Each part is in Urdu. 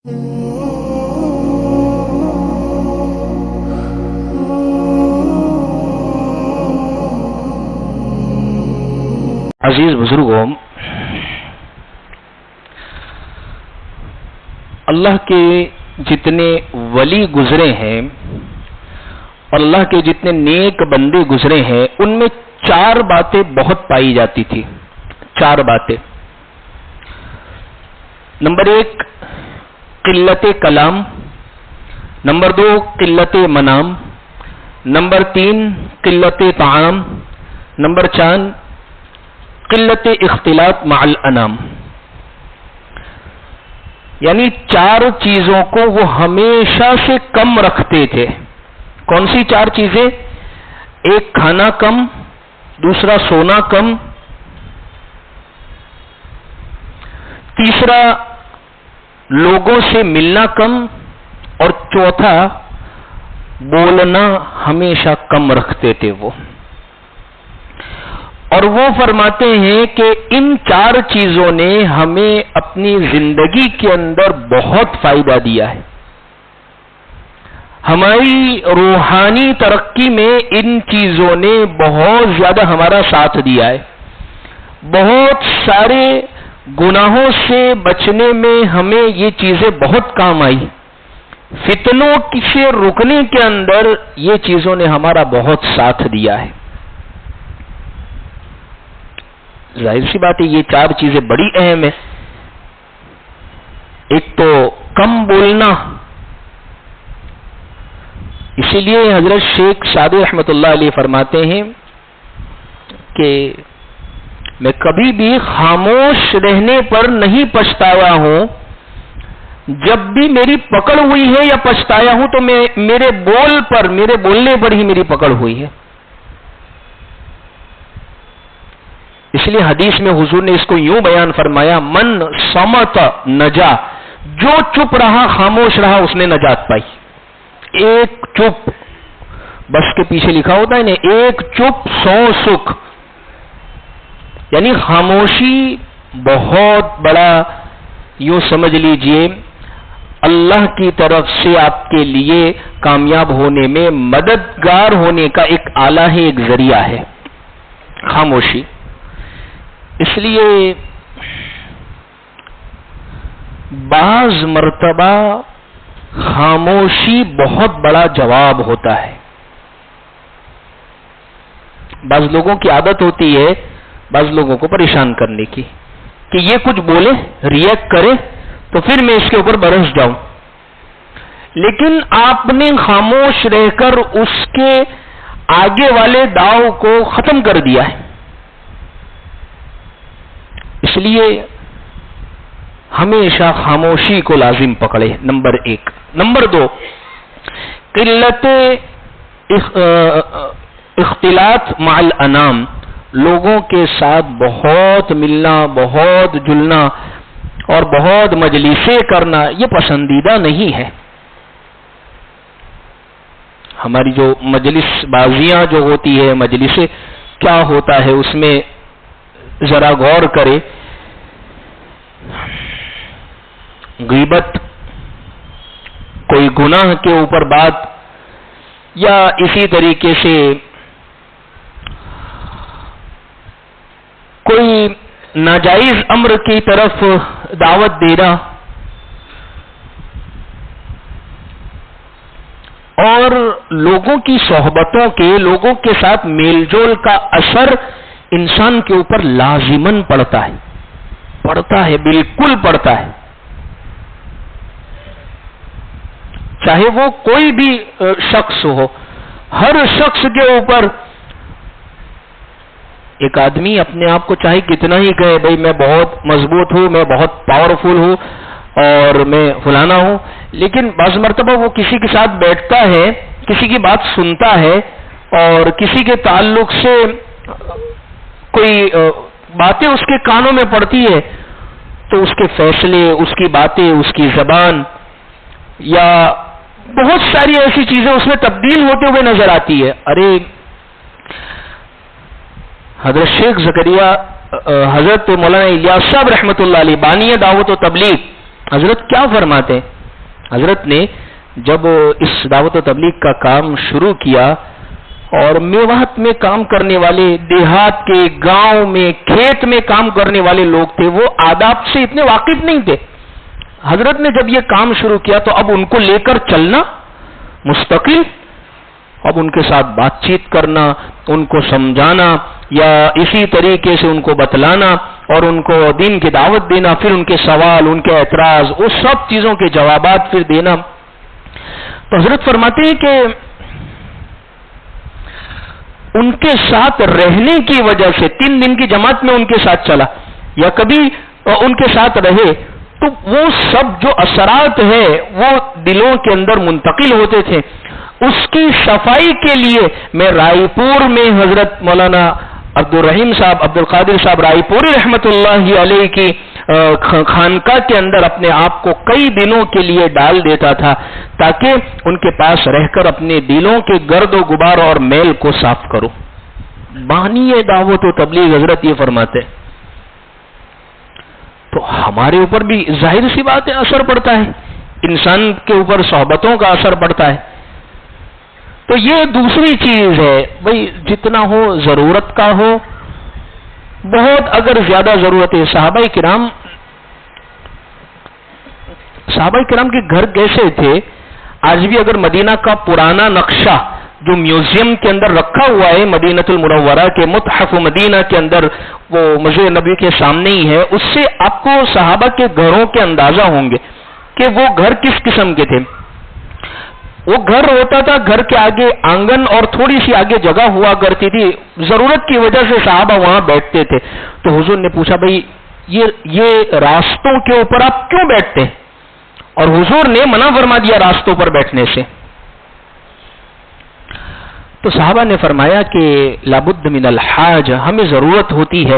عزیز بزرگوں، اللہ کے جتنے ولی گزرے ہیں اور اللہ کے جتنے نیک بندے گزرے ہیں، ان میں 4 باتیں بہت پائی جاتی تھی۔ 4 باتیں۔ نمبر 1 قلت کلام، نمبر 2 قلت منام، نمبر 3 قلت طعام، نمبر 4 قلت اختلاط مع الانام۔ یعنی 4 چیزوں کو وہ ہمیشہ سے کم رکھتے تھے۔ کون سی 4 چیزیں؟ ایک کھانا کم، دوسرا سونا کم، تیسرا لوگوں سے ملنا کم، اور چوتھا بولنا ہمیشہ کم رکھتے تھے وہ۔ اور وہ فرماتے ہیں کہ ان 4 چیزوں نے ہمیں اپنی زندگی کے اندر بہت فائدہ دیا ہے۔ ہماری روحانی ترقی میں ان چیزوں نے بہت زیادہ ہمارا ساتھ دیا ہے۔ بہت سارے گناہوں سے بچنے میں ہمیں یہ چیزیں بہت کام آئی۔ فتنوں سے رکنے کے اندر یہ چیزوں نے ہمارا بہت ساتھ دیا ہے۔ ظاہر سی بات ہے یہ 4 چیزیں بڑی اہم ہیں۔ ایک تو کم بولنا، اسی لیے حضرت شیخ سعدی رحمۃ اللہ علیہ فرماتے ہیں کہ میں کبھی بھی خاموش رہنے پر نہیں پچھتایا ہوں۔ جب بھی میری پکڑ ہوئی ہے یا پچھتایا ہوں تو میرے بولنے پر ہی میری پکڑ ہوئی ہے۔ اس لیے حدیث میں حضور نے اس کو یوں بیان فرمایا، من صمت نجا، جو چپ رہا خاموش رہا اس نے نجات پائی۔ ایک چپ، بس کے پیچھے لکھا ہوتا ہے نا، ایک چپ 100 سکھ، یعنی خاموشی بہت بڑا، یوں سمجھ لیجئے اللہ کی طرف سے آپ کے لیے کامیاب ہونے میں مددگار ہونے کا ایک آلہ ہے، ایک ذریعہ ہے خاموشی۔ اس لیے بعض مرتبہ خاموشی بہت بڑا جواب ہوتا ہے۔ بعض لوگوں کی عادت ہوتی ہے بعض لوگوں کو پریشان کرنے کی، کہ یہ کچھ بولے، ریئیکٹ کرے تو پھر میں اس کے اوپر برس جاؤں۔ لیکن آپ نے خاموش رہ کر اس کے آگے والے داؤ کو ختم کر دیا ہے۔ اس لیے ہمیشہ خاموشی کو لازم پکڑے، نمبر 1۔ نمبر 2 قلت اختلاط مع الانام، لوگوں کے ساتھ بہت ملنا، بہت جلنا اور بہت مجلسیں کرنا یہ پسندیدہ نہیں ہے۔ ہماری جو مجلس بازیاں جو ہوتی ہے، مجلسیں کیا ہوتا ہے اس میں ذرا غور کرے۔ غیبت، کوئی گناہ کے اوپر بات، یا اسی طریقے سے کوئی ناجائز امر کی طرف دعوت دینا، اور لوگوں کی صحبتوں کے، لوگوں کے ساتھ میل جول کا اثر انسان کے اوپر لازماً پڑتا ہے، بالکل پڑتا ہے۔ چاہے وہ کوئی بھی شخص ہو، ہر شخص کے اوپر ایک آدمی اپنے آپ کو چاہے کتنا ہی کہے بھئی میں بہت مضبوط ہوں، میں بہت پاورفل ہوں اور میں فلانا ہوں، لیکن بعض مرتبہ وہ کسی کے ساتھ بیٹھتا ہے، کسی کی بات سنتا ہے اور کسی کے تعلق سے کوئی باتیں اس کے کانوں میں پڑتی ہے تو اس کے فیصلے، اس کی باتیں، اس کی زبان یا بہت ساری ایسی چیزیں اس میں تبدیل ہوتے ہوئے نظر آتی ہے۔ ارے حضرت شیخ زکریا، حضرت مولانا الیاس صاحب رحمۃ اللہ علیہ، بانی دعوت و تبلیغ، حضرت کیا فرماتے ہیں؟ حضرت نے جب اس دعوت و تبلیغ کا کام شروع کیا اور میوات میں کام کرنے والے، دیہات کے، گاؤں میں، کھیت میں کام کرنے والے لوگ تھے، وہ آداب سے اتنے واقف نہیں تھے. حضرت نے جب یہ کام شروع کیا تو اب ان کو لے کر چلنا مستقل، اب ان کے ساتھ بات چیت کرنا، ان کو سمجھانا یا اسی طریقے سے ان کو بتلانا اور ان کو دین کی دعوت دینا، پھر ان کے سوال، ان کے اعتراض، اس سب چیزوں کے جوابات پھر دینا. تو حضرت فرماتے ہیں کہ ان کے ساتھ رہنے کی وجہ سے 3 دن کی جماعت میں ان کے ساتھ چلا یا کبھی ان کے ساتھ رہے تو وہ سب جو اثرات ہیں وہ دلوں کے اندر منتقل ہوتے تھے. اس کی صفائی کے لیے میں رائے پور میں حضرت مولانا عبدالرحیم صاحب، عبدالقادر صاحب رائے پوری رحمت اللہ علیہ کی خانقاہ کے اندر اپنے آپ کو کئی دنوں کے لیے ڈال دیتا تھا تاکہ ان کے پاس رہ کر اپنے دلوں کے گرد و غبار اور میل کو صاف کرو. بانی دعوت و تبلیغ حضرت یہ فرماتے. تو ہمارے اوپر بھی ظاہر سی بات ہے اثر پڑتا ہے، انسان کے اوپر صحبتوں کا اثر پڑتا ہے. تو یہ دوسری چیز ہے بھئی، جتنا ہو ضرورت کا ہو. بہت اگر زیادہ ضرورت ہے، صحابہ کرام کے گھر کیسے تھے؟ آج بھی اگر مدینہ کا پرانا نقشہ جو میوزیم کے اندر رکھا ہوا ہے مدینہ المنورہ کے متحف مدینہ کے اندر، وہ مسجد نبی کے سامنے ہی ہے، اس سے آپ کو صحابہ کے گھروں کے اندازہ ہوں گے کہ وہ گھر کس قسم کے تھے. وہ گھر ہوتا تھا، گھر کے آگے آنگن اور تھوڑی سی آگے جگہ ہوا کرتی تھی، ضرورت کی وجہ سے صحابہ وہاں بیٹھتے تھے. تو حضور نے پوچھا بھائی یہ راستوں کے اوپر آپ کیوں بیٹھتے ہیں؟ اور حضور نے منع فرما دیا راستوں پر بیٹھنے سے. تو صحابہ نے فرمایا کہ لابد من الحاج، ہمیں ضرورت ہوتی ہے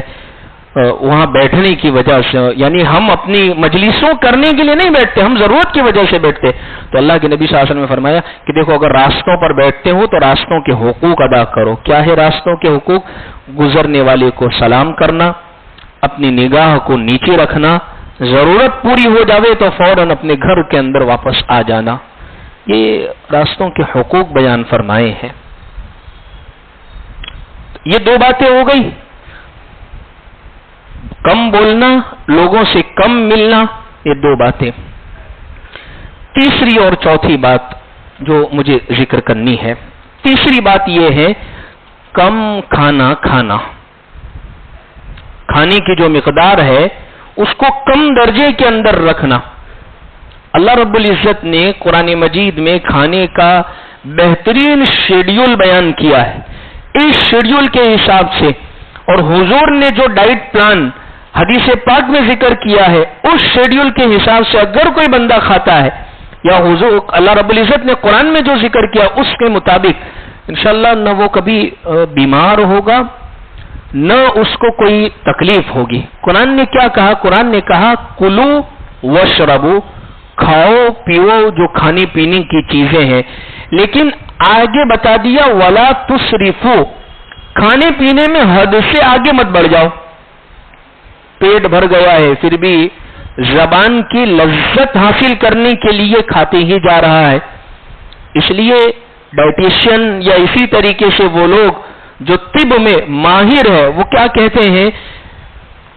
وہاں بیٹھنے کی وجہ سے، یعنی ہم اپنی مجلسوں کرنے کے لیے نہیں بیٹھتے، ہم ضرورت کی وجہ سے بیٹھتے. تو اللہ کے نبی صلی اللہ علیہ وسلم نے فرمایا کہ دیکھو اگر راستوں پر بیٹھتے ہو تو راستوں کے حقوق ادا کرو. کیا ہے راستوں کے حقوق؟ گزرنے والے کو سلام کرنا، اپنی نگاہ کو نیچے رکھنا، ضرورت پوری ہو جاوے تو فوراً اپنے گھر کے اندر واپس آ جانا. یہ راستوں کے حقوق بیان فرمائے ہیں. یہ 2 باتیں ہو گئی، کم بولنا، لوگوں سے کم ملنا، یہ 2 باتیں. تیسری اور چوتھی بات جو مجھے ذکر کرنی ہے، تیسری بات یہ ہے کم کھانا کھانا. کھانے کی جو مقدار ہے اس کو کم درجے کے اندر رکھنا. اللہ رب العزت نے قرآن مجید میں کھانے کا بہترین شیڈیول بیان کیا ہے. اس شیڈیول کے حساب سے اور حضور نے جو ڈائٹ پلان حدیث پاک میں ذکر کیا ہے اس شیڈیول کے حساب سے اگر کوئی بندہ کھاتا ہے یا حضور اللہ رب العزت نے قرآن میں جو ذکر کیا اس کے مطابق، انشاءاللہ نہ وہ کبھی بیمار ہوگا نہ اس کو کوئی تکلیف ہوگی. قرآن نے کیا کہا؟ قرآن نے کہا کلو وشربو، کھاؤ پیو جو کھانے پینے کی چیزیں ہیں، لیکن آگے بتا دیا ولا تسرفو، کھانے پینے میں حد سے آگے مت بڑھ جاؤ. پیٹ بھر گیا ہے پھر بھی زبان کی لذت حاصل کرنے کے لیے کھاتے ہی جا رہا ہے. اس لیے ڈائٹیشین یا اسی طریقے سے وہ لوگ جو طب میں ماہر ہے وہ کیا کہتے ہیں،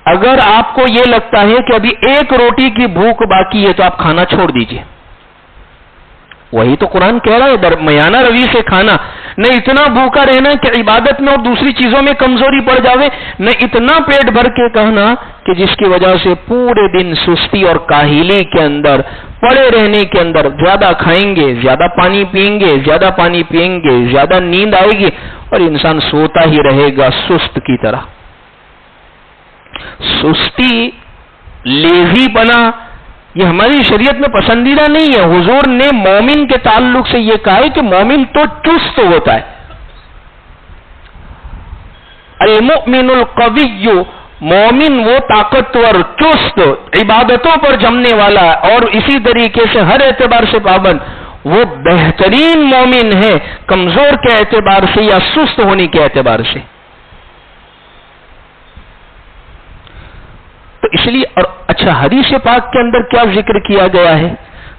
اگر آپ کو یہ لگتا ہے کہ ابھی 1 روٹی کی بھوک باقی ہے تو آپ کھانا چھوڑ دیجئے. وہی تو قرآن کہہ رہا ہے درمیانہ روی سے کھانا، نہ اتنا بھوکا رہنا کہ عبادت میں اور دوسری چیزوں میں کمزوری پڑ جاوے، نہ اتنا پیٹ بھر کے کہنا کہ جس کی وجہ سے پورے دن سستی اور کاہلی کے اندر پڑے رہنے کے اندر زیادہ کھائیں گے، زیادہ پانی پیئیں گے، زیادہ پانی پیئیں گے، زیادہ نیند آئے گی اور انسان سوتا ہی رہے گا سست کی طرح. سستی، لیزی پنا یہ ہماری شریعت میں پسندیدہ نہیں ہے. حضور نے مومن کے تعلق سے یہ کہا ہے کہ مومن تو چست ہوتا ہے. المؤمن القوی، مومن وہ طاقتور، چست، عبادتوں پر جمنے والا اور اسی طریقے سے ہر اعتبار سے پابند، وہ بہترین مومن ہے کمزور کے اعتبار سے یا سست ہونے کے اعتبار سے. تو اس لیے اور اچھا حدیث پاک کے اندر کیا ذکر کیا گیا ہے؟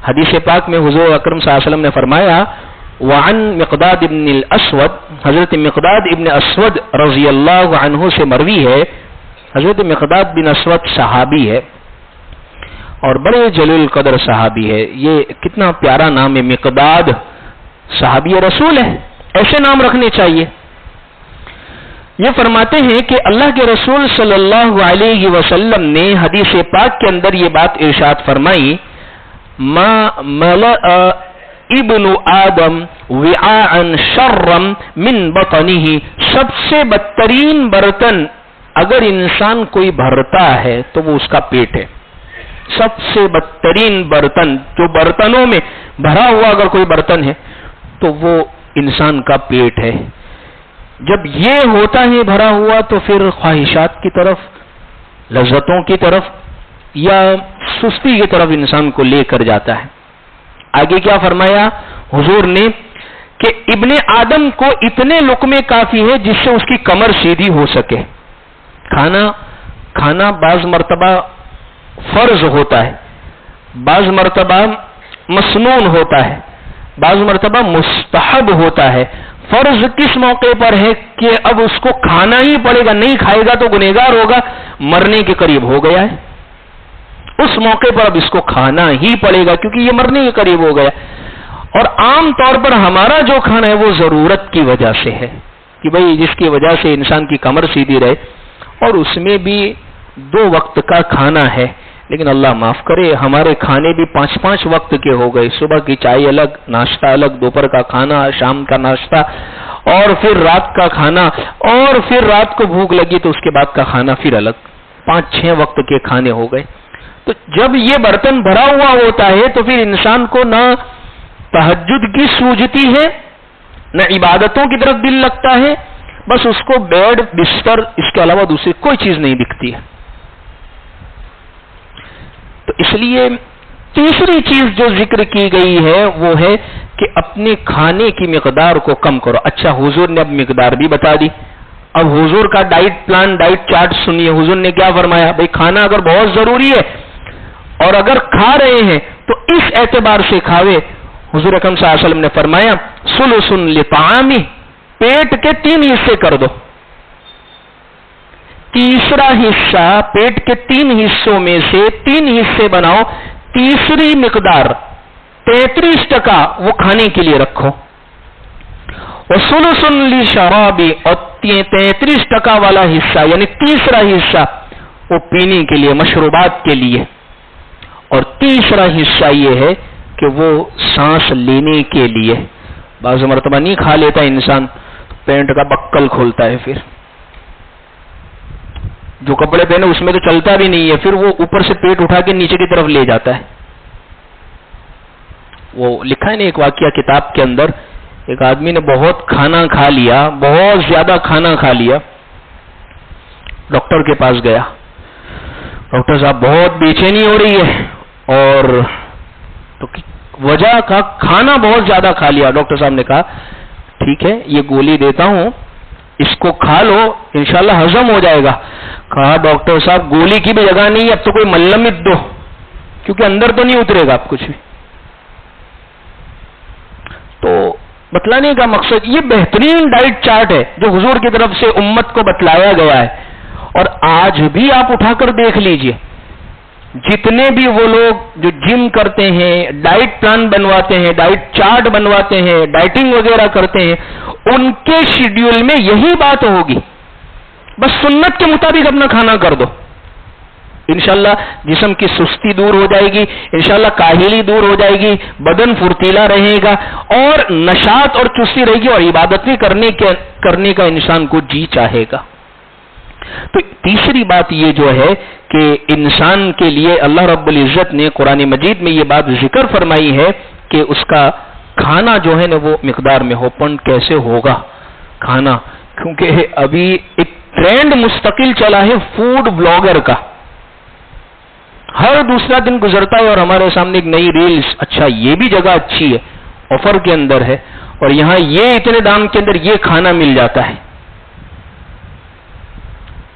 حدیث پاک میں حضور اکرم صلی اللہ علیہ وسلم نے فرمایا وعن مقداد ابن الاسود، حضرت مقداد ابن اسود رضی اللہ عنہ سے مروی ہے. حضرت مقداد بن اسود صحابی ہے اور بڑے جلیل قدر صحابی ہے. یہ کتنا پیارا نام ہے، مقداد، صحابی رسول ہے، ایسے نام رکھنے چاہیے. یہ فرماتے ہیں کہ اللہ کے رسول صلی اللہ علیہ وسلم نے حدیث پاک کے اندر یہ بات ارشاد فرمائی، ما ملأ ابن آدم وعاء شرا من بطنه، سب سے بدترین برتن اگر انسان کوئی بھرتا ہے تو وہ اس کا پیٹ ہے. سب سے بدترین برتن، جو برتنوں میں بھرا ہوا اگر کوئی برتن ہے تو وہ انسان کا پیٹ ہے. جب یہ ہوتا ہے بھرا ہوا تو پھر خواہشات کی طرف، لذتوں کی طرف یا سستی کی طرف انسان کو لے کر جاتا ہے. آگے کیا فرمایا حضور نے کہ ابن آدم کو اتنے لقمے کافی ہے جس سے اس کی کمر سیدھی ہو سکے. کھانا بعض مرتبہ فرض ہوتا ہے، بعض مرتبہ مسنون ہوتا ہے، بعض مرتبہ مستحب ہوتا ہے. فرض کس موقع پر ہے کہ اب اس کو کھانا ہی پڑے گا، نہیں کھائے گا تو گنہگار ہوگا، مرنے کے قریب ہو گیا ہے، اس موقع پر اب اس کو کھانا ہی پڑے گا کیونکہ یہ مرنے کے قریب ہو گیا. اور عام طور پر ہمارا جو کھانا ہے وہ ضرورت کی وجہ سے ہے کہ بھئی جس کی وجہ سے انسان کی کمر سیدھی رہے، اور اس میں بھی 2 وقت کا کھانا ہے. لیکن اللہ معاف کرے ہمارے کھانے بھی 5 وقت کے ہو گئے. صبح کی چائے الگ، ناشتہ الگ، دوپہر کا کھانا، شام کا ناشتہ، اور پھر رات کا کھانا، اور پھر رات کو بھوک لگی تو اس کے بعد کا کھانا پھر الگ. 5-6 وقت کے کھانے ہو گئے. تو جب یہ برتن بھرا ہوا ہوتا ہے تو پھر انسان کو نہ تہجد کی سوجتی ہے، نہ عبادتوں کی طرف دل لگتا ہے، بس اس کو بیڈ بستر اس کے علاوہ دوسری کوئی چیز نہیں دکھتی ہے. تو اس لیے تیسری چیز جو ذکر کی گئی ہے وہ ہے کہ اپنے کھانے کی مقدار کو کم کرو. اچھا حضور نے اب مقدار بھی بتا دی. اب حضور کا ڈائٹ پلان، ڈائٹ چارٹ سنیے. حضور نے کیا فرمایا؟ بھئی کھانا اگر بہت ضروری ہے اور اگر کھا رہے ہیں تو اس اعتبار سے کھاوے. حضور اکرم صلی اللہ علیہ وسلم نے فرمایا ثلث لطعامہ، پیٹ کے 3 حصے کر دو. تیسرا حصہ پیٹ کے 3 حصوں میں سے 3 حصے بناؤ، تیسری مقدار 33% وہ کھانے کے لیے رکھو. وثلث للشراب، اور 33% والا حصہ یعنی تیسرا حصہ وہ پینے کے لیے، مشروبات کے لیے. اور تیسرا حصہ یہ ہے کہ وہ سانس لینے کے لیے. بعض مرتبہ نہیں کھا لیتا انسان، پینٹ کا بکل کھولتا ہے، پھر جو کپڑے پہنے اس میں تو چلتا بھی نہیں ہے، پھر وہ اوپر سے پیٹ اٹھا کے نیچے کی طرف لے جاتا ہے. وہ لکھا ہے نا ایک واقعہ کتاب کے اندر، ایک آدمی نے بہت کھانا کھا لیا، بہت زیادہ کھانا کھا لیا. ڈاکٹر کے پاس گیا، ڈاکٹر صاحب بہت بے چینی ہو رہی ہے، اور تو وجہ کا کھانا بہت زیادہ کھا لیا. ڈاکٹر صاحب نے کہا ٹھیک ہے یہ گولی دیتا ہوں، اس کو کھا لو، انشاءاللہ ہضم ہو جائے گا. کہا ڈاکٹر صاحب گولی کی بھی جگہ نہیں ہے، اب تو کوئی ملمت دو، کیونکہ اندر تو نہیں اترے گا آپ کچھ بھی. تو بتلانے کا مقصد یہ بہترین ڈائٹ چارٹ ہے جو حضور کی طرف سے امت کو بتلایا گیا ہے. اور آج بھی آپ اٹھا کر دیکھ لیجئے، جتنے بھی وہ لوگ جو جم کرتے ہیں، ڈائٹ پلان بنواتے ہیں، ڈائٹ چارٹ بنواتے ہیں، ڈائٹنگ وغیرہ کرتے ہیں، ان کے شیڈیول میں یہی بات ہوگی. بس سنت کے مطابق اپنا کھانا کر دو، انشاءاللہ جسم کی سستی دور ہو جائے گی، انشاءاللہ کاہلی دور ہو جائے گی، بدن پھرتیلا رہے گا اور نشاط اور چستی رہے گی، اور عبادتیں کرنے کا انسان کو جی چاہے گا. تو تیسری بات یہ جو ہے کہ انسان کے لیے اللہ رب العزت نے قرآن مجید میں یہ بات ذکر فرمائی ہے کہ اس کا کھانا جو ہے نا وہ مقدار میں ہو. پن کیسے ہوگا کھانا؟ کیونکہ ابھی ایک ٹرینڈ مستقل چلا ہے فوڈ بلاگر کا، ہر دوسرا دن گزرتا ہے اور ہمارے سامنے ایک نئی ریلز، اچھا یہ بھی جگہ اچھی ہے، آفر کے اندر ہے، اور یہاں یہ اتنے دام کے اندر یہ کھانا مل جاتا ہے.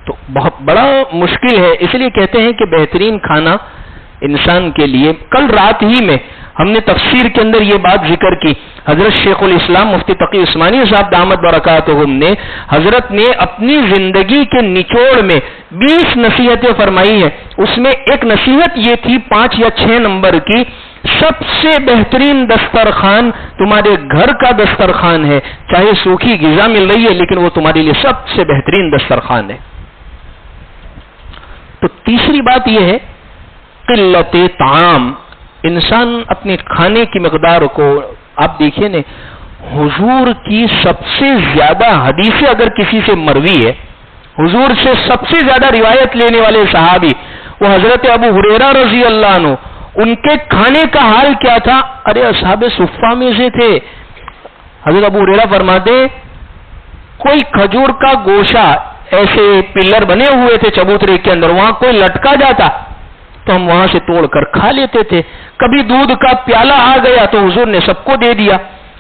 تو بہت بڑا مشکل ہے. اس لیے کہتے ہیں کہ بہترین کھانا انسان کے لیے. کل رات ہی میں ہم نے تفسیر کے اندر یہ بات ذکر کی. حضرت شیخ الاسلام مفتی تقی عثمانی صاحب دامت برکاتہم نے حضرت نے اپنی زندگی کے نچوڑ میں 20 نصیحتیں فرمائی ہیں. اس میں ایک نصیحت یہ تھی 5 یا 6 نمبر کی، سب سے بہترین دسترخوان تمہارے گھر کا دسترخوان ہے. چاہے سوکھی غذا مل رہی ہے لیکن وہ تمہارے لیے سب سے بہترین دسترخوان ہے. تو تیسری بات یہ ہے قلت طعام. انسان اپنے کھانے کی مقدار کو، آپ دیکھیے نا، حضور کی سب سے زیادہ حدیثیں اگر کسی سے مروی ہے، حضور سے سب سے زیادہ روایت لینے والے صحابی وہ حضرت ابو ہریرہ رضی اللہ عنہ. ان کے کھانے کا حال کیا تھا؟ ارے اصحاب صفہ میں سے تھے. حضرت ابو ہریرہ فرماتے کوئی کھجور کا گوشہ، ایسے پلر بنے ہوئے تھے چبوترے کے اندر، وہاں کوئی لٹکا جاتا تو ہم وہاں سے توڑ کر کھا لیتے تھے. کبھی دودھ کا پیالہ آ گیا تو حضور نے سب کو دے دیا،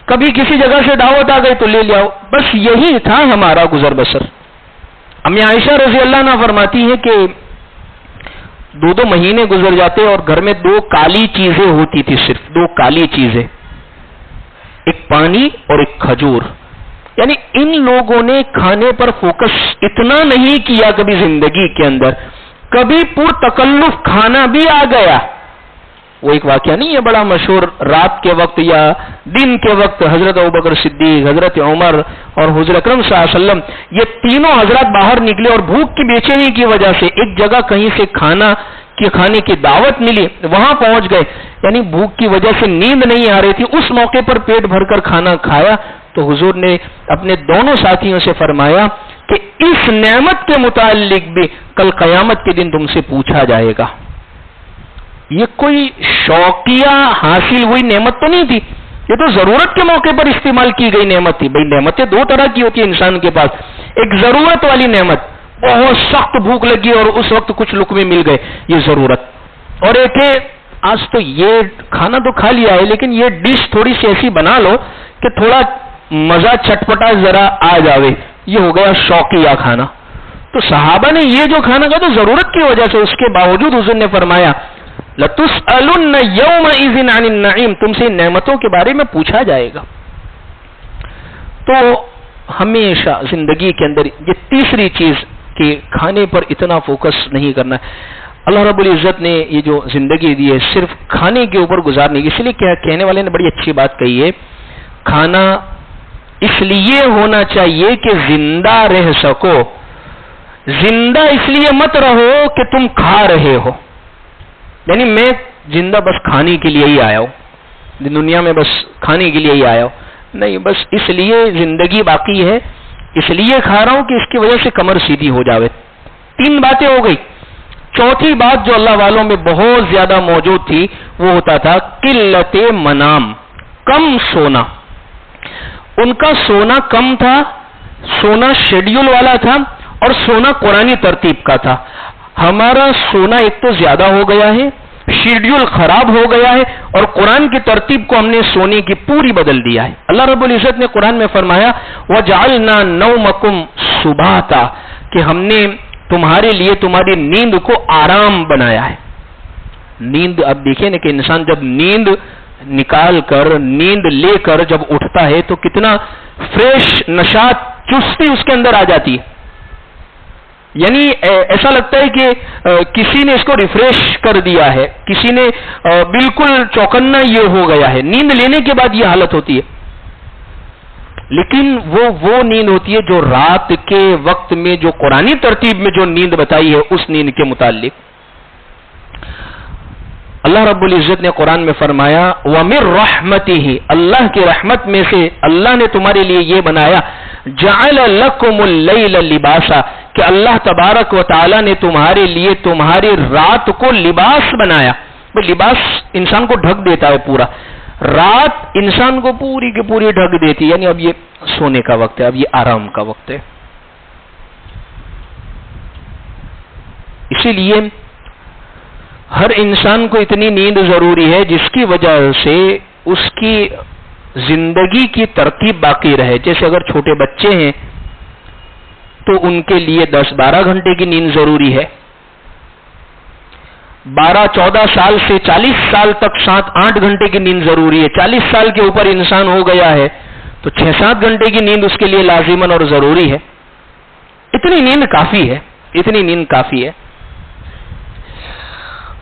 کبھی کسی جگہ سے دعوت آ گئی تو لے لیا. بس یہی تھا ہمارا گزر بسر. امی عائشہ رضی اللہ عنہ فرماتی ہے کہ 2 مہینے گزر جاتے اور گھر میں 2 کالی چیزیں ہوتی تھی، صرف 2 کالی چیزیں، ایک پانی اور ایک کھجور. یعنی ان لوگوں نے کھانے پر فوکس اتنا نہیں کیا کبھی زندگی کے اندر. کبھی پر تکلف کھانا بھی آ گیا. وہ ایک واقعہ نہیں ہے بڑا مشہور، رات کے وقت یا دن کے وقت حضرت ابوبکر صدیق، حضرت عمر اور حضور اکرم صلی اللہ علیہ وسلم یہ تینوں حضرات باہر نکلے اور بھوک کی بے چینی کی وجہ سے ایک جگہ کہیں سے کھانے کی دعوت ملی، وہاں پہنچ گئے. یعنی بھوک کی وجہ سے نیند نہیں آ رہی تھی، اس موقع پر پیٹ بھر کر کھانا کھایا تو حضور نے اپنے دونوں ساتھیوں سے فرمایا کہ اس نعمت کے متعلق بھی کل قیامت کے دن تم سے پوچھا جائے گا. یہ کوئی شوقیہ حاصل ہوئی نعمت تو نہیں تھی، یہ تو ضرورت کے موقع پر استعمال کی گئی نعمت تھی. بھئی نعمتیں 2 طرح کی ہوتی ہیں انسان کے پاس، ایک ضرورت والی نعمت، بہت سخت بھوک لگی اور اس وقت کچھ لقمے مل گئے، یہ ضرورت. اور ایک ہے آج تو یہ کھانا تو کھا لیا ہے لیکن یہ ڈش تھوڑی سی ایسی بنا لو کہ تھوڑا مزہ چٹپٹا ذرا آ جاوے، یہ ہو گیا شوقیہ کھانا. تو صحابہ نے یہ جو کھانا کھا تو ضرورت کی وجہ سے، اس کے باوجود حضور نے فرمایا لَتُسْأَلُنَّ يَوْمَئِذٍ عَنِ النَّعِيمِ، تم سے نعمتوں کے بارے میں پوچھا جائے گا. تو ہمیشہ زندگی کے اندر یہ تیسری چیز کہ کھانے پر اتنا فوکس نہیں کرنا. اللہ رب العزت نے یہ جو زندگی دی ہے صرف کھانے کے اوپر گزارنے کی، اس لیے کہنے والے نے بڑی اچھی بات کہی ہے، کھانا اس لیے ہونا چاہیے کہ زندہ رہ سکو. زندہ اس لیے مت رہو کہ تم کھا رہے ہو، یعنی میں زندہ بس کھانے کے لیے ہی آیا ہوں، دنیا میں بس کھانے کے لیے ہی آیا ہوں. نہیں، بس اس لیے زندگی باقی ہے، اس لیے کھا رہا ہوں کہ اس کی وجہ سے کمر سیدھی ہو جاوے. 3 باتیں ہو گئی. چوتھی بات جو اللہ والوں میں بہت زیادہ موجود تھی وہ ہوتا تھا قلت منام، کم سونا. ان کا سونا کم تھا، سونا شیڈیول والا تھا اور سونا قرآنی ترتیب کا تھا. ہمارا سونا ایک تو زیادہ ہو گیا ہے، شیڈیول خراب ہو گیا ہے اور قرآن کی ترتیب کو ہم نے سونے کی پوری بدل دیا ہے. اللہ رب العزت نے قرآن میں فرمایا وَجَعَلْنَا نَوْمَكُمْ سُبَاتًا، کہ ہم نے تمہارے لیے تمہاری نیند کو آرام بنایا ہے. نیند، اب دیکھیں نا کہ انسان جب نیند نکال کر، نیند لے کر جب اٹھتا ہے تو کتنا فریش، نشاط، چستی اس کے اندر آ جاتی ہے. یعنی ایسا لگتا ہے کہ کسی نے اس کو ریفریش کر دیا ہے، کسی نے بالکل چوکنا یہ ہو گیا ہے. نیند لینے کے بعد یہ حالت ہوتی ہے. لیکن وہ نیند ہوتی ہے جو رات کے وقت میں جو قرآنی ترتیب میں جو نیند بتائی ہے اس نیند کے متعلق اللہ رب العزت نے قرآن میں فرمایا وَمِن رَحْمَتِهِ، اللہ کی رحمت میں سے اللہ نے تمہارے لیے یہ بنایا جَعَلَ لَكُمُ اللَّيْلَ لِبَاسًا، کہ اللہ تبارک و تعالی نے تمہارے لیے تمہاری رات کو لباس بنایا. لباس انسان کو ڈھک دیتا ہے پورا، رات انسان کو پوری کی پوری ڈھک دیتی، یعنی اب یہ سونے کا وقت ہے، اب یہ آرام کا وقت ہے. اسی لیے ہر انسان کو اتنی نیند ضروری ہے جس کی وجہ سے اس کی زندگی کی ترتیب باقی رہے. جیسے اگر چھوٹے بچے ہیں تو تو ان کے لیے 10-12 گھنٹے کی نیند ضروری ہے. 12-14 سال سے 40 سال تک 7-8 گھنٹے کی نیند ضروری ہے. 40 سال کے اوپر انسان ہو گیا ہے تو 6-7 گھنٹے کی نیند اس کے لیے لازماً اور ضروری ہے. اتنی نیند کافی ہے، اتنی نیند کافی ہے.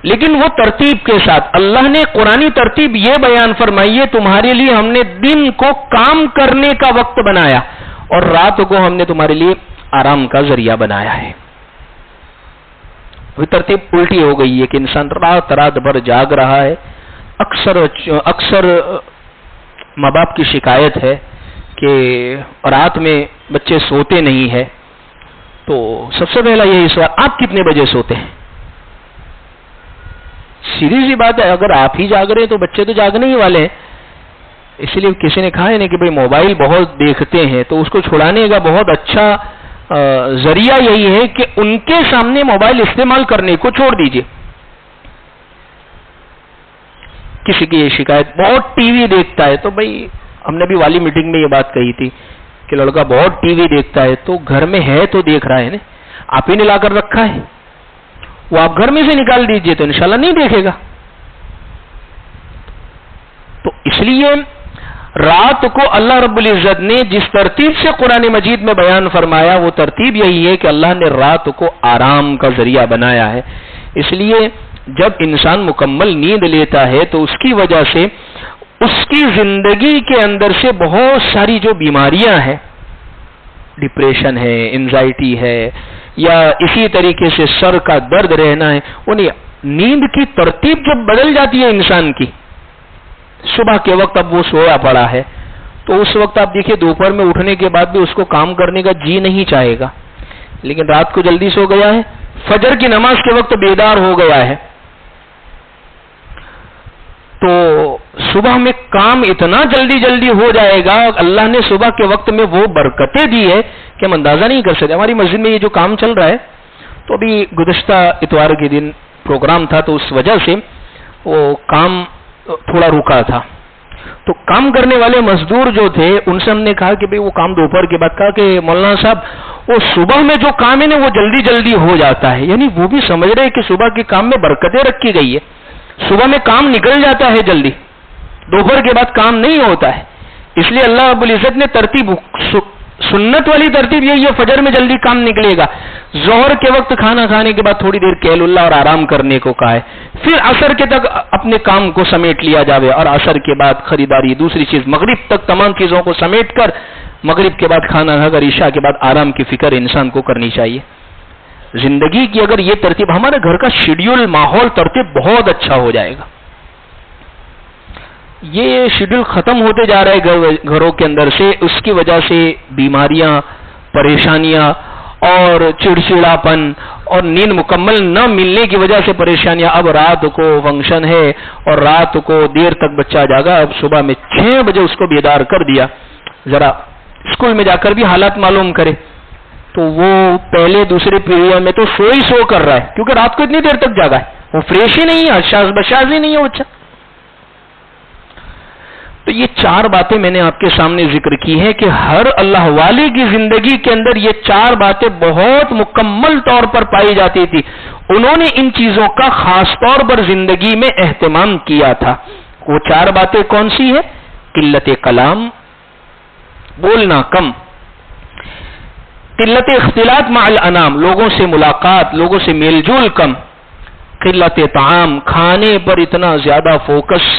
لیکن وہ ترتیب کے ساتھ اللہ نے قرآنی ترتیب یہ بیان فرمائی ہے، تمہارے لیے ہم نے دن کو کام کرنے کا وقت بنایا اور رات کو ہم نے تمہارے لیے آرام کا ذریعہ بنایا ہے. وہ ترتیب الٹی ہو گئی ہے کہ انسان رات بھر جاگ رہا ہے. اکثر ماں باپ کی شکایت ہے کہ رات میں بچے سوتے نہیں ہیں. تو سب سے پہلا یہی سوال، آپ کتنے بجے سوتے ہیں؟ سیدھی سی بات ہے، اگر آپ ہی جاگ رہے ہیں تو بچے تو جاگنے ہی والے ہیں. اسی لیے کسی نے کہا ہے نا کہ بھئی موبائل بہت دیکھتے ہیں تو اس کو چھڑانے کا بہت اچھا ذریعہ یہی ہے کہ ان کے سامنے موبائل استعمال کرنے کو چھوڑ دیجئے. کسی کی یہ شکایت بہت ٹی وی دیکھتا ہے، تو بھئی ہم نے بھی والی میٹنگ میں یہ بات کہی تھی کہ لڑکا بہت ٹی وی دیکھتا ہے تو گھر میں ہے تو دیکھ رہا ہے نا، آپ ہی نے لا کر رکھا ہے، وہ آپ گھر میں سے نکال دیجئے تو انشاءاللہ نہیں دیکھے گا. تو اس لیے رات کو اللہ رب العزت نے جس ترتیب سے قرآن مجید میں بیان فرمایا وہ ترتیب یہی ہے کہ اللہ نے رات کو آرام کا ذریعہ بنایا ہے. اس لیے جب انسان مکمل نیند لیتا ہے تو اس کی وجہ سے اس کی زندگی کے اندر سے بہت ساری جو بیماریاں ہیں، ڈپریشن ہے، انزائٹی ہے، یا اسی طریقے سے سر کا درد رہنا ہے، انہیں نیند کی ترتیب جب بدل جاتی ہے انسان کی، صبح کے وقت اب وہ سویا پڑا ہے تو اس وقت آپ دیکھیے دوپہر میں اٹھنے کے بعد بھی اس کو کام کرنے کا جی نہیں چاہے گا. لیکن رات کو جلدی سو گیا ہے، فجر کی نماز کے وقت بیدار ہو گیا ہے، تو صبح میں کام اتنا جلدی ہو جائے گا. اللہ نے صبح کے وقت میں وہ برکتیں دی ہے کہ ہم اندازہ نہیں کر سکتے. ہماری مسجد میں یہ جو کام چل رہا ہے تو ابھی گزشتہ اتوار کے دن پروگرام تھا تو اس وجہ سے وہ کام تھوڑا رکا تھا. تو کام کرنے والے مزدور جو تھے ان سے ہم نے کہا کہ بھئی وہ کام دوپہر کے بعد، کہا کہ مولانا صاحب وہ صبح میں جو کام ہے نا وہ جلدی ہو جاتا ہے. یعنی وہ بھی سمجھ رہے کہ صبح کے کام میں برکتیں رکھی گئی ہے، صبح میں کام نکل جاتا ہے جلدی، دوپہر کے بعد کام نہیں ہوتا ہے. اس لیے اللہ رب العزت نے ترتیب، سنت والی ترتیب یہی ہے، فجر میں جلدی کام نکلے گا، ظہر کے وقت کھانا کھانے کے بعد تھوڑی دیر قیل اللہ اور آرام کرنے کو کہا ہے، پھر عصر کے تک اپنے کام کو سمیٹ لیا جاوے اور عصر کے بعد خریداری، دوسری چیز مغرب تک تمام چیزوں کو سمیٹ کر مغرب کے بعد کھانا کھا کر عشاء کے بعد آرام کی فکر انسان کو کرنی چاہیے. زندگی کی اگر یہ ترتیب، ہمارے گھر کا شیڈیول، ماحول، ترتیب بہت اچھا ہو جائے گا. یہ شیڈول ختم ہوتے جا رہا ہے گھروں کے اندر سے، اس کی وجہ سے بیماریاں، پریشانیاں اور چڑچڑاپن اور نیند مکمل نہ ملنے کی وجہ سے پریشانیاں. اب رات کو فنکشن ہے اور رات کو دیر تک بچہ جاگا، اب صبح میں 6 بجے اس کو بیدار کر دیا. ذرا اسکول میں جا کر بھی حالات معلوم کرے تو وہ پہلے دوسرے پیریڈ میں تو سو کر رہا ہے کیونکہ رات کو اتنی دیر تک جاگا ہے، وہ فریش ہی نہیں ہے، شاز بشاز ہی نہیں ہے بچہ. تو یہ 4 باتیں میں نے آپ کے سامنے ذکر کی ہیں کہ ہر اللہ والی کی زندگی کے اندر یہ 4 باتیں بہت مکمل طور پر پائی جاتی تھی. انہوں نے ان چیزوں کا خاص طور پر زندگی میں اہتمام کیا تھا. وہ 4 باتیں کون سی ہیں؟ قلت کلام، بولنا کم، قلت اختلاط مع الانام، لوگوں سے ملاقات، لوگوں سے میل جول کم، قلت طعام، کھانے پر اتنا زیادہ فوکس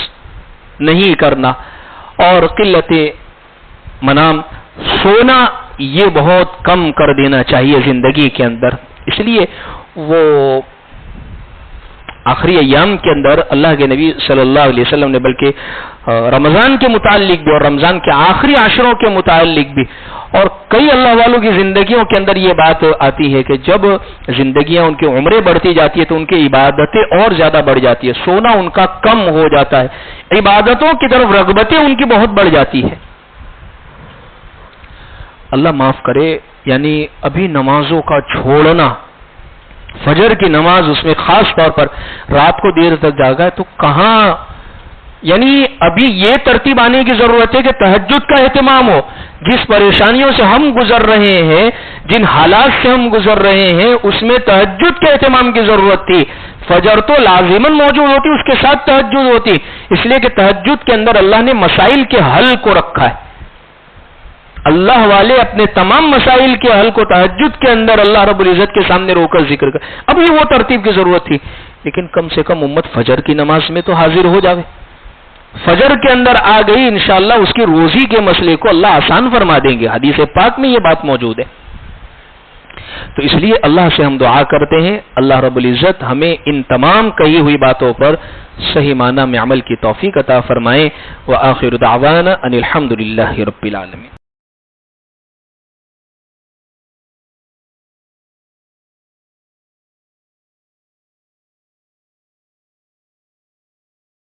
نہیں کرنا، اور قلت منام، سونا یہ بہت کم کر دینا چاہیے زندگی کے اندر. اس لیے وہ آخری ایام کے اندر اللہ کے نبی صلی اللہ علیہ وسلم نے بلکہ رمضان کے متعلق بھی اور رمضان کے آخری عشروں کے متعلق بھی اور کئی اللہ والوں کی زندگیوں کے اندر یہ بات آتی ہے کہ جب زندگیاں ان کی عمریں بڑھتی جاتی ہے تو ان کی عبادتیں اور زیادہ بڑھ جاتی ہے، سونا ان کا کم ہو جاتا ہے، عبادتوں کی طرف رغبتیں ان کی بہت بڑھ جاتی ہے. اللہ معاف کرے، یعنی ابھی نمازوں کا چھوڑنا، فجر کی نماز اس میں خاص طور پر رات کو دیر تک جاگا ہے تو کہاں، یعنی ابھی یہ ترتیب آنے کی ضرورت ہے کہ تہجد کا اہتمام ہو. جس پریشانیوں سے ہم گزر رہے ہیں جن حالات سے ہم گزر رہے ہیں اس میں تہجد کے اہتمام کی ضرورت تھی. فجر تو لازماً موجود ہوتی، اس کے ساتھ تہجد ہوتی، اس لیے کہ تہجد کے اندر اللہ نے مسائل کے حل کو رکھا ہے. اللہ والے اپنے تمام مسائل کے حل کو تہجد کے اندر اللہ رب العزت کے سامنے رو کر ذکر کر. اب یہ وہ ترتیب کی ضرورت تھی، لیکن کم سے کم امت فجر کی نماز میں تو حاضر ہو جاوے. فجر کے اندر آ گئی، انشاءاللہ اس کی روزی کے مسئلے کو اللہ آسان فرما دیں گے. حدیث پاک میں یہ بات موجود ہے. تو اس لیے اللہ سے ہم دعا کرتے ہیں اللہ رب العزت ہمیں ان تمام کہی ہوئی باتوں پر صحیح معنی میں عمل کی توفیق عطا فرمائے. وآخر دعوانا ان الحمد للہ رب العالمین.